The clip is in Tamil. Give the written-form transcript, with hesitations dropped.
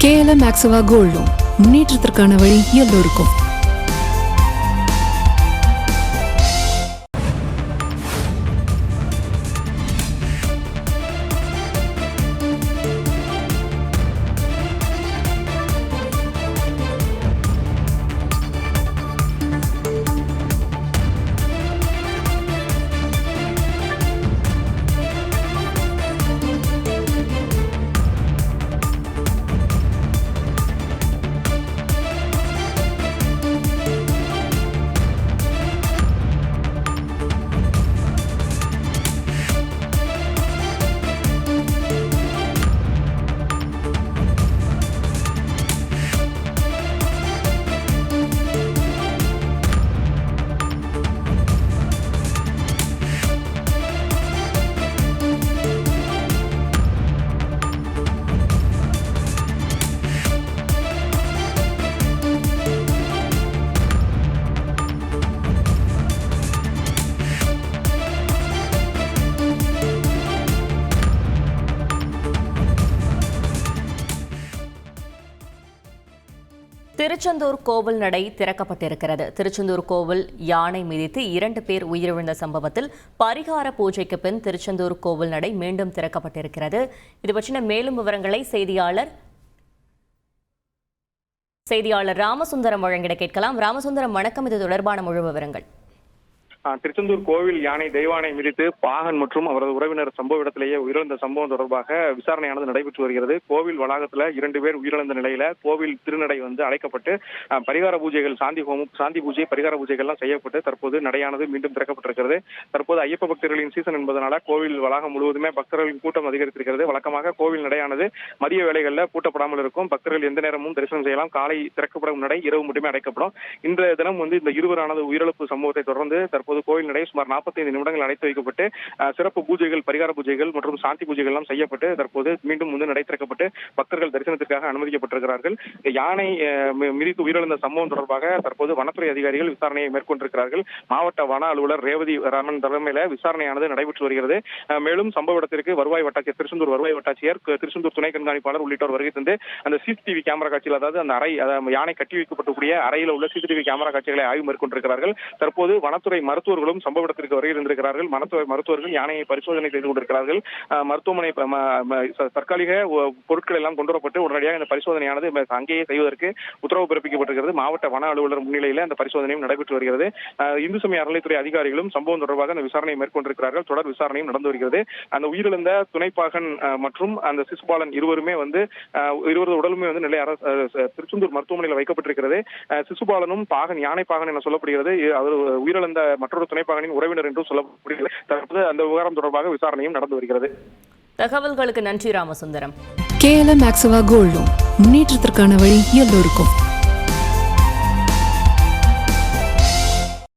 KLM Maxava Gold Loan முன்னேற்றத்திற்கான வழி எல்லோருக்கும். திருச்செந்தூர் கோவில் நடை திறக்கப்பட்டிருக்கிறது. திருச்செந்தூர் கோவில் யானை மிதித்து 2 பேர் உயிரிழந்த சம்பவத்தில் பரிகார பூஜைக்கு பின் திருச்செந்தூர் கோவில் நடை மீண்டும் திறக்கப்பட்டிருக்கிறது. இது பற்றின மேலும் விவரங்களை செய்தியாளர் ராமசுந்தரம் வழங்கிட கேட்கலாம். ராமசுந்தரம், வணக்கம். இது தொடர்பான முழு விவரங்கள். திருச்செந்தூர் கோவில் யானை தெய்வானை மிதித்து பாகன் மற்றும் அவரது உறவினர் சம்பவ இடத்திலேயே உயிரிழந்த சம்பவம் தொடர்பாக விசாரணையானது நடைபெற்று வருகிறது. கோவில் வளாகத்துல 2 பேர் உயிரிழந்த நிலையில கோவில் திருநடை அடைக்கப்பட்டு பரிகார பூஜைகள், சாந்தி பூஜை, பரிகார பூஜைகள் எல்லாம் செய்யப்பட்டு தற்போது நடையானது மீண்டும் திறக்கப்பட்டிருக்கிறது. தற்போது ஐயப்ப பக்தர்களின் சீசன் என்பதனால கோவில் வளாகம் முழுவதுமே பக்தர்களின் கூட்டம் அதிகரித்திருக்கிறது. வழக்கமாக கோவில் நடையானது மதிய வேளைகளில் பூட்டப்படாமல் இருக்கும். பக்தர்கள் எந்த நேரமும் தரிசனம் செய்யலாம். காலை திறக்கப்படும் நடை இரவு மட்டுமே அடைக்கப்படும். இன்றைய தினம் இந்த இருவரானது உயிரிழப்பு சம்பவத்தை தொடர்ந்து தற்போது கோவில் நடை சுமார் 45 நிமிடங்கள் அடைத்து வைக்கப்பட்டு சிறப்பு பூஜைகள், பரிகார பூஜைகள் மற்றும் சாந்தி பூஜைகள் எல்லாம் செய்யப்பட்டு தற்போது மீண்டும் நடை திறக்கப்பட்டு பக்தர்கள் தரிசனத்திற்காக அனுமதிக்கப்பட்டிருக்கிறார்கள். யானை மிதித்து உயிரிழந்த சம்பவம் தொடர்பாக தற்போது வனத்துறை அதிகாரிகள் விசாரணையை மேற்கொண்டிருக்கிறார்கள். மாவட்ட வன அலுவலர் ரேவதி ராமன் தலைமையில விசாரணையானது நடைபெற்று வருகிறது. மேலும் சம்பவ இடத்திற்கு திருச்செந்தூர் வருவாய் வட்டாட்சியர், திருச்செந்தூர் துணை கண்காணிப்பாளர் உள்ளிட்டோர் வருகை தந்து அந்த சிசிடிவி கேமரா காட்சிகள், அதாவது அந்த யானை கட்டி வைக்கப்படக்கூடிய அறையில் உள்ள சிசிடிவி கேமரா காட்சிகளை ஆய்வு மேற்கொண்டிருக்கிறார்கள். தற்போது வனத்துறை மருத்துவர்களும் சம்பவ இடத்திற்கு வருகை இருந்திருக்கிறார்கள். மருத்துவர்கள் யானையை பரிசோதனை செய்து கொண்டிருக்கிறார்கள். மருத்துவமனை தற்காலிக பொருட்கள் எல்லாம் கொண்டு வரப்பட்டு உடனடியாக இந்த பரிசோதனையானது அங்கேயே செய்வதற்கு உத்தரவு பிறப்பிக்கப்பட்டிருக்கிறது. மாவட்ட வன அலுவலர் முன்னிலையில் அந்த பரிசோதனையும் நடைபெற்று வருகிறது. இந்து சமய அறநிலைத்துறை அதிகாரிகளும் சம்பவம் தொடர்பாக அந்த விசாரணையை மேற்கொண்டிருக்கிறார்கள். தொடர் விசாரணையும் நடந்து வருகிறது. அந்த உயிரிழந்த துணைப்பாகன் மற்றும் அந்த சிசுபாலன் இருவருமே இருவரது உடலுமே நிலை திருச்செந்தூர் மருத்துவமனையில் வைக்கப்பட்டிருக்கிறது. சிசுபாலனும் யானை பாகன் என சொல்லப்படுகிறது. அவர் உயிரிழந்த மற்றொரு துணைப்பாகனின் உறவினர் என்றும் சொல்லப்படுகிறது. தற்போது அந்த விவகாரம் தொடர்பாக விசாரணையும் நடந்து வருகிறது. தகவல்களுக்கு நன்றி Ramasundaram. KLM Maxava Gold Loan முன்னேற்றத்திற்கான வழி எல்லோருக்கும்.